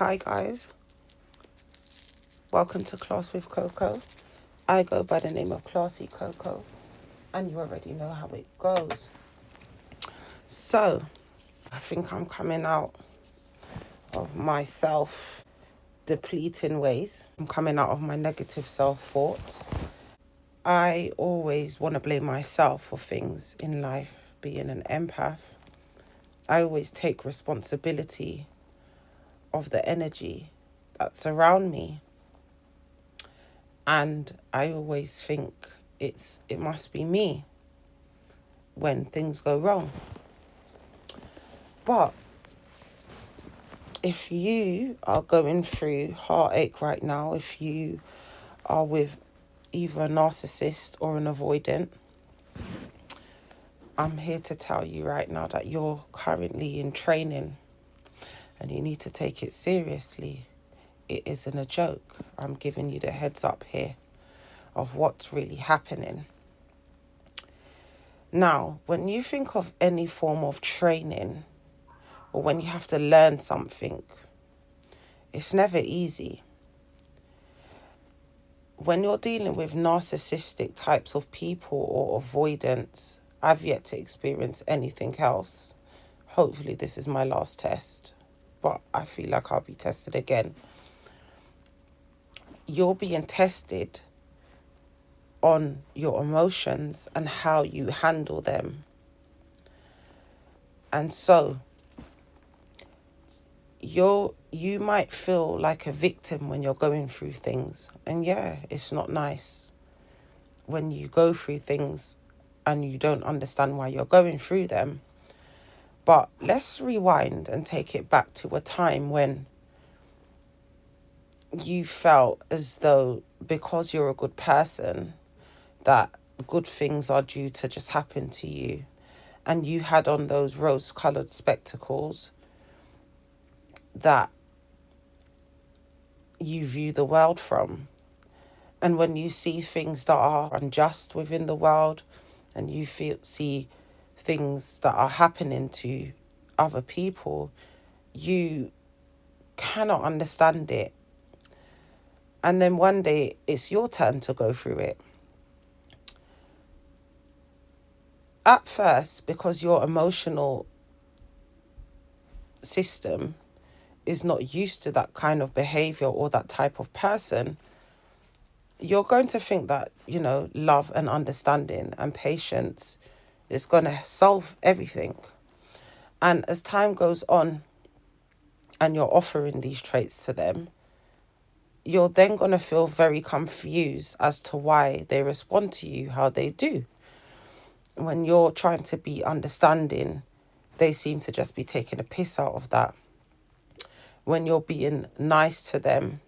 Hi guys, welcome to Class with Coco. I go by the name of Classy Coco, and you already know how it goes. So, I think I'm coming out of my self-depleting ways. I'm coming out of my negative self-thoughts. I always want to blame myself for things in life, being an empath. I always take responsibility of the energy that's around me. And I always think it must be me when things go wrong. But if you are going through heartache right now, if you are with either a narcissist or an avoidant, I'm here to tell you right now that you're currently in training and you need to take it seriously. It isn't a joke. I'm giving you the heads up here of what's really happening. Now, when you think of any form of training or when you have to learn something, it's never easy. When you're dealing with narcissistic types of people or avoidance, I've yet to experience anything else. Hopefully this is my last test, but I feel like I'll be tested again. You're being tested on your emotions and how you handle them. And so you might feel like a victim when you're going through things. And yeah, it's not nice when you go through things and you don't understand why you're going through them. But let's rewind and take it back to a time when you felt as though because you're a good person, that good things are due to just happen to you. And you had on those rose-coloured spectacles that you view the world from. And when you see things that are unjust within the world and you see things that are happening to other people, you cannot understand it. And then one day it's your turn to go through it. At first, because your emotional system is not used to that kind of behavior or that type of person, you're going to think that, love and understanding and patience is going to solve everything. And as time goes on and you're offering these traits to them, you're then going to feel very confused as to why they respond to you how they do. When you're trying to be understanding, they seem to just be taking a piss out of that. When you're being nice to them,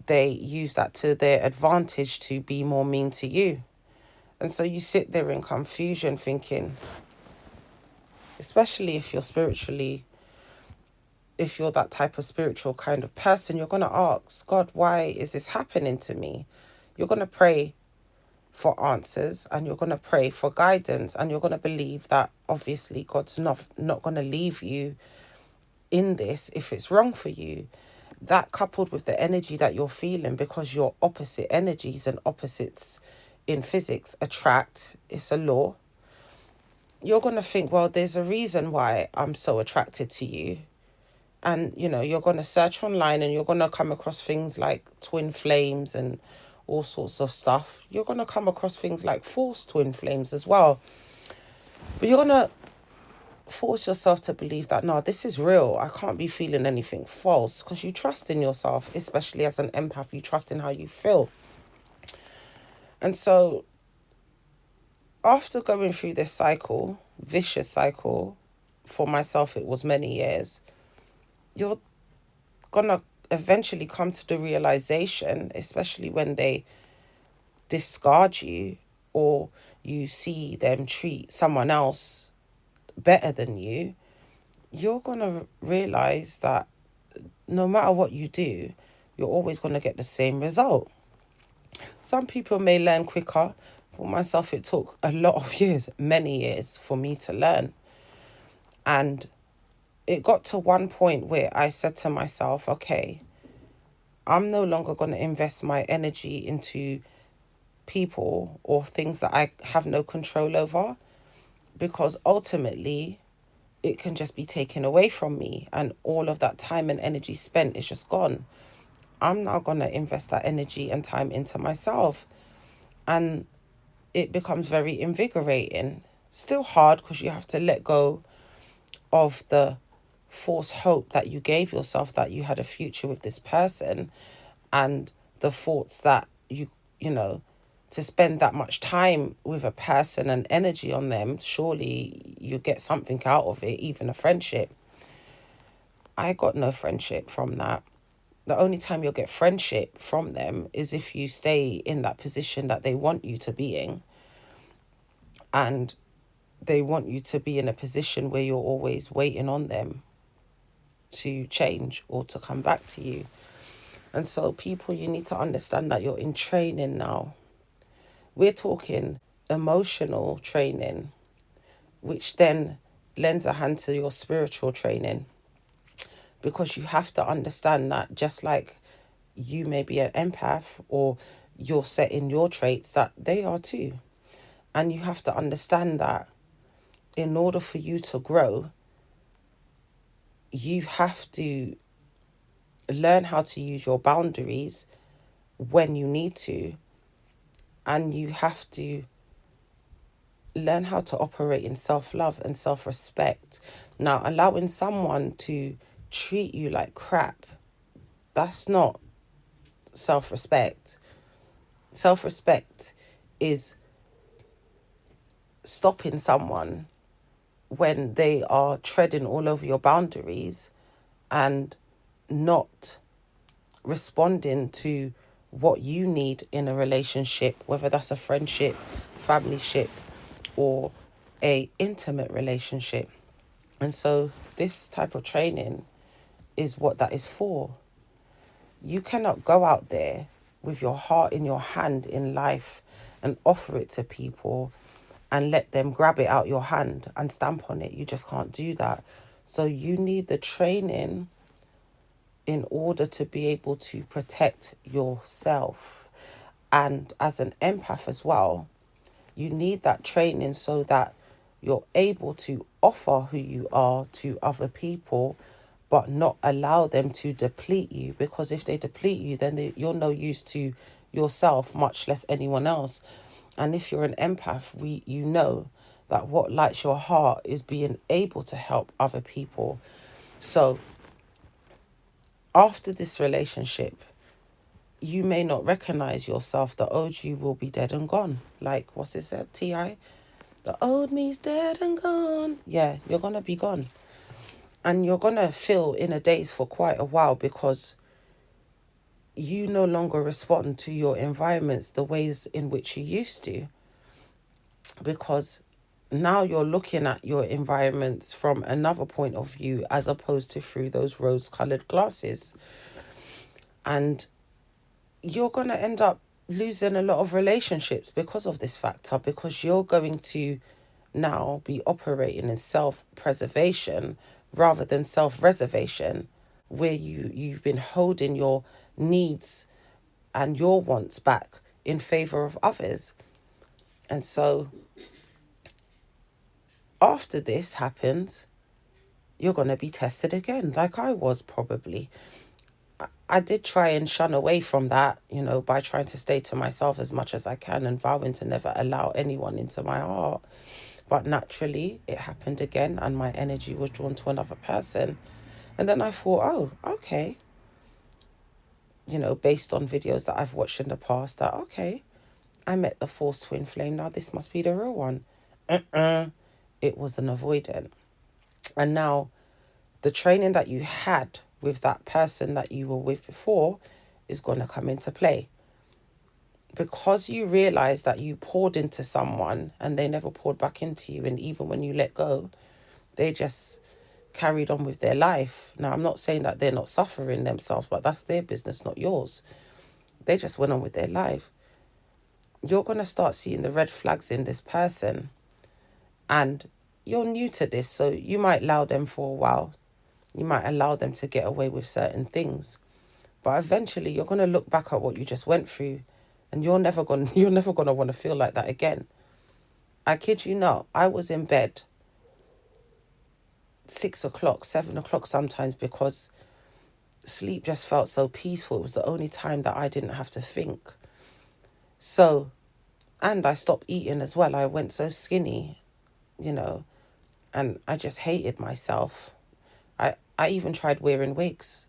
they use that to their advantage to be more mean to you. And so you sit there in confusion thinking, especially if you're that type of spiritual kind of person, you're going to ask, God, why is this happening to me? You're going to pray for answers and you're going to pray for guidance and you're going to believe that obviously God's not going to leave you in this if it's wrong for you. That coupled with the energy that you're feeling, because your opposite energies and opposites in physics attract, it's a law. You're going to think, well, there's a reason why I'm so attracted to you. And, you're going to search online and you're going to come across things like twin flames and all sorts of stuff. You're going to come across things like false twin flames as well. But you're going to force yourself to believe that, no, this is real. I can't be feeling anything false, because you trust in yourself, especially as an empath. You trust in how you feel. And so after going through this vicious cycle, for myself, it was many years, you're going to eventually come to the realization, especially when they discard you or you see them treat someone else better than you, you're going to realize that no matter what you do, you're always going to get the same result. Some people may learn quicker. For myself, it took a lot of years, many years, for me to learn. And it got to one point where I said to myself, okay, I'm no longer going to invest my energy into people or things that I have no control over, because ultimately it can just be taken away from me and all of that time and energy spent is just gone. I'm now going to invest that energy and time into myself. And it becomes very invigorating. Still hard because you have to let go of the false hope that you gave yourself that you had a future with this person, and the thoughts that you know, to spend that much time with a person and energy on them, surely you get something out of it, even a friendship. I got no friendship from that. The only time you'll get friendship from them is if you stay in that position that they want you to be in, and they want you to be in a position where you're always waiting on them to change or to come back to you. And so, people, you need to understand that you're in training now. We're talking emotional training, which then lends a hand to your spiritual training, because you have to understand that just like you may be an empath or you're set in your traits, that they are too. And you have to understand that in order for you to grow, you have to learn how to use your boundaries when you need to, and you have to learn how to operate in self-love and self-respect. Now, allowing someone to treat you like crap, that's not self-respect. Self-respect is stopping someone when they are treading all over your boundaries and not responding to what you need in a relationship, whether that's a friendship, family ship, or a intimate relationship. And so this type of training is what that is for. You cannot go out there with your heart in your hand in life and offer it to people and let them grab it out your hand and stamp on it. You just can't do that. So you need the training in order to be able to protect yourself. And as an empath as well, you need that training so that you're able to offer who you are to other people, but not allow them to deplete you. Because if they deplete you, then you're no use to yourself, much less anyone else. And if you're an empath, you know that what lights your heart is being able to help other people. So after this relationship, you may not recognize yourself. The old you will be dead and gone. Like, what's it said? T.I.? The old me's dead and gone. Yeah, you're going to be gone. And you're going to feel in a daze for quite a while, because you no longer respond to your environments the ways in which you used to. Because now you're looking at your environments from another point of view, as opposed to through those rose-colored glasses. And you're going to end up losing a lot of relationships because of this factor, because you're going to now be operating in self-preservation rather than self-reservation, where you've been holding your needs and your wants back in favor of others. And so after this happens, you're going to be tested again, like I was probably. I did try and shun away from that, by trying to stay to myself as much as I can and vowing to never allow anyone into my heart. But naturally, it happened again and my energy was drawn to another person. And then I thought, oh, okay, based on videos that I've watched in the past, that, okay, I met the false twin flame. Now this must be the real one. It was an avoidant. And now the training that you had with that person that you were with before is going to come into play. Because you realize that you poured into someone and they never poured back into you. And even when you let go, they just carried on with their life. Now, I'm not saying that they're not suffering themselves, but that's their business, not yours. They just went on with their life. You're going to start seeing the red flags in this person. And you're new to this, so you might allow them for a while You might allow them to get away with certain things. But eventually you're going to look back at what you just went through, and you're never going to want to feel like that again. I kid you not, I was in bed 6 o'clock, 7 o'clock sometimes, because sleep just felt so peaceful. It was the only time that I didn't have to think. So, and I stopped eating as well. I went so skinny, and I just hated myself. I even tried wearing wigs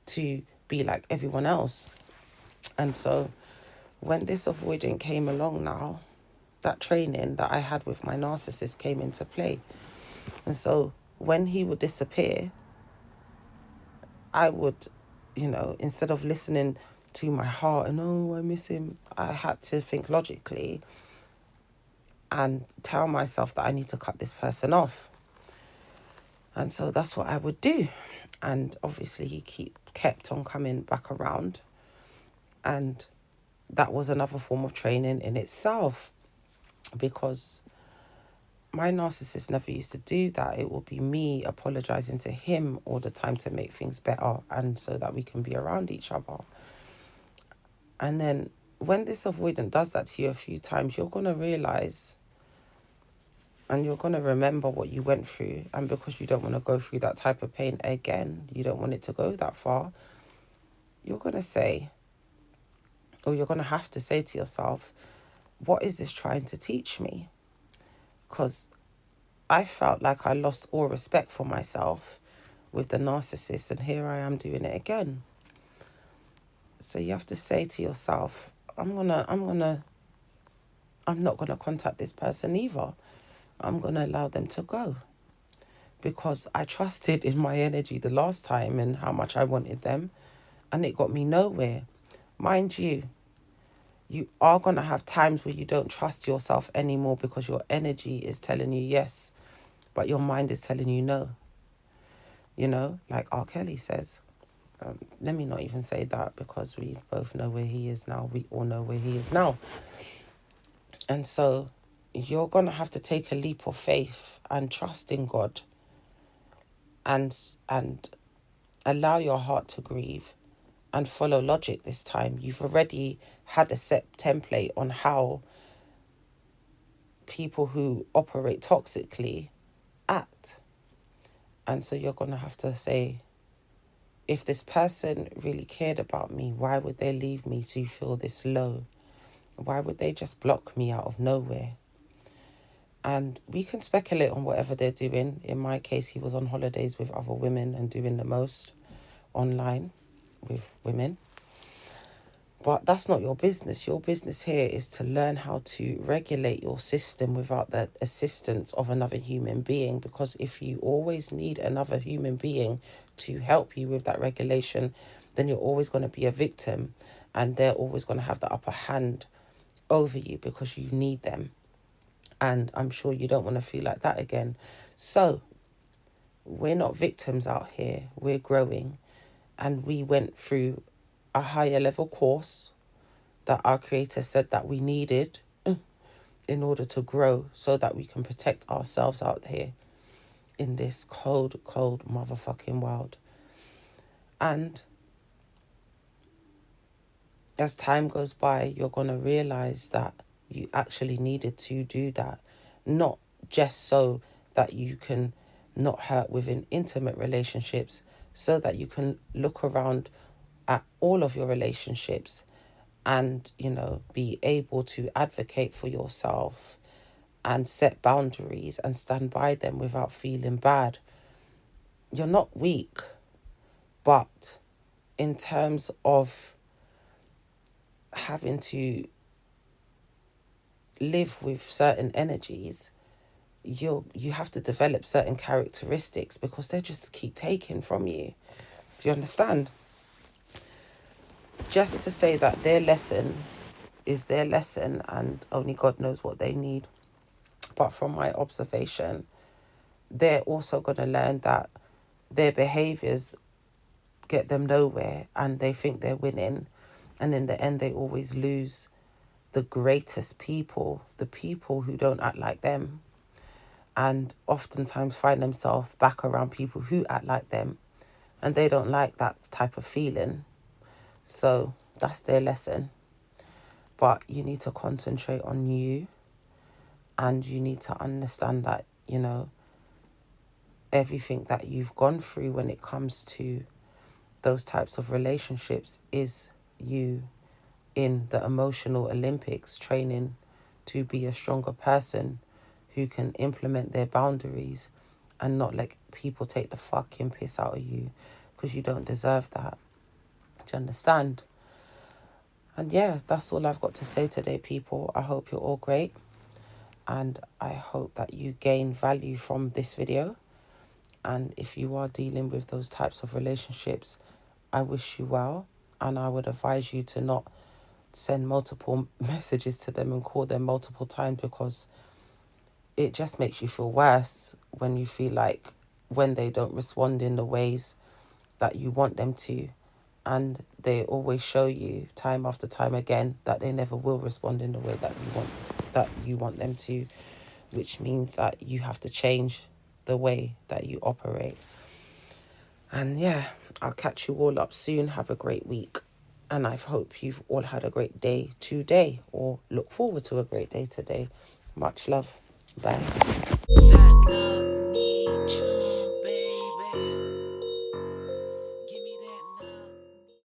to be like everyone else. And so when this avoidant came along now, that training that I had with my narcissist came into play. And so when he would disappear, I would, instead of listening to my heart and, oh, I miss him, I had to think logically and tell myself that I need to cut this person off. And so that's what I would do. And obviously he kept on coming back around. And that was another form of training in itself, because my narcissist never used to do that. It will be me apologizing to him all the time to make things better and so that we can be around each other. And then when this avoidant does that to you a few times, you're going to realize and you're going to remember what you went through. And because you don't want to go through that type of pain again, you don't want it to go that far, you're going to say, or you're going to have to say to yourself, what is this trying to teach me? Because I felt like I lost all respect for myself with the narcissist, and here I am doing it again. So you have to say to yourself, I'm not gonna contact this person either. I'm gonna allow them to go, because I trusted in my energy the last time and how much I wanted them, and it got me nowhere. Mind you, you are gonna have times where you don't trust yourself anymore because your energy is telling you yes, but your mind is telling you no. Like R. Kelly says. Let me not even say that, because we both know where he is now. We all know where he is now. And so you're going to have to take a leap of faith and trust in God and allow your heart to grieve and follow logic this time. You've already had a set template on how people who operate toxically act. And so you're going to have to say, if this person really cared about me, why would they leave me to feel this low? Why would they just block me out of nowhere? And we can speculate on whatever they're doing. In my case, he was on holidays with other women and doing the most online with women. But that's not your business. Your business here is to learn how to regulate your system without the assistance of another human being. Because if you always need another human being to help you with that regulation, then you're always going to be a victim, and they're always going to have the upper hand over you because you need them. And I'm sure you don't want to feel like that again. So we're not victims out here. We're growing. And we went through a higher level course that our creator said that we needed in order to grow, so that we can protect ourselves out here in this cold, cold motherfucking world. And as time goes by, you're going to realize that you actually needed to do that, not just so that you can not hurt within intimate relationships, so that you can look around at all of your relationships and, be able to advocate for yourself and set boundaries and stand by them without feeling bad. You're not weak, but in terms of having to live with certain energies, you have to develop certain characteristics, because they just keep taking from you. Do you understand? Just to say that their lesson is their lesson and only God knows what they need. But from my observation, they're also going to learn that their behaviors get them nowhere, and they think they're winning. And in the end, they always lose the greatest people, the people who don't act like them, and oftentimes find themselves back around people who act like them. and they don't like that type of feeling. So that's their lesson. But you need to concentrate on you, and you need to understand that, you know, everything that you've gone through when it comes to those types of relationships is you in the emotional Olympics training to be a stronger person who can implement their boundaries and not let people take the fucking piss out of you, because you don't deserve that. Do you understand? And yeah, that's all I've got to say today, people. I hope you're all great, and I hope that you gain value from this video. And if you are dealing with those types of relationships, I wish you well, and I would advise you to not send multiple messages to them and call them multiple times, because it just makes you feel worse when you feel like when they don't respond in the ways that you want them to, and they always show you time after time again that they never will respond in the way that you want them to, which means that you have to change the way that you operate. And yeah, I'll catch you all up soon. Have a great week. And I hope you've all had a great day today, or look forward to a great day today. Much love. Bye.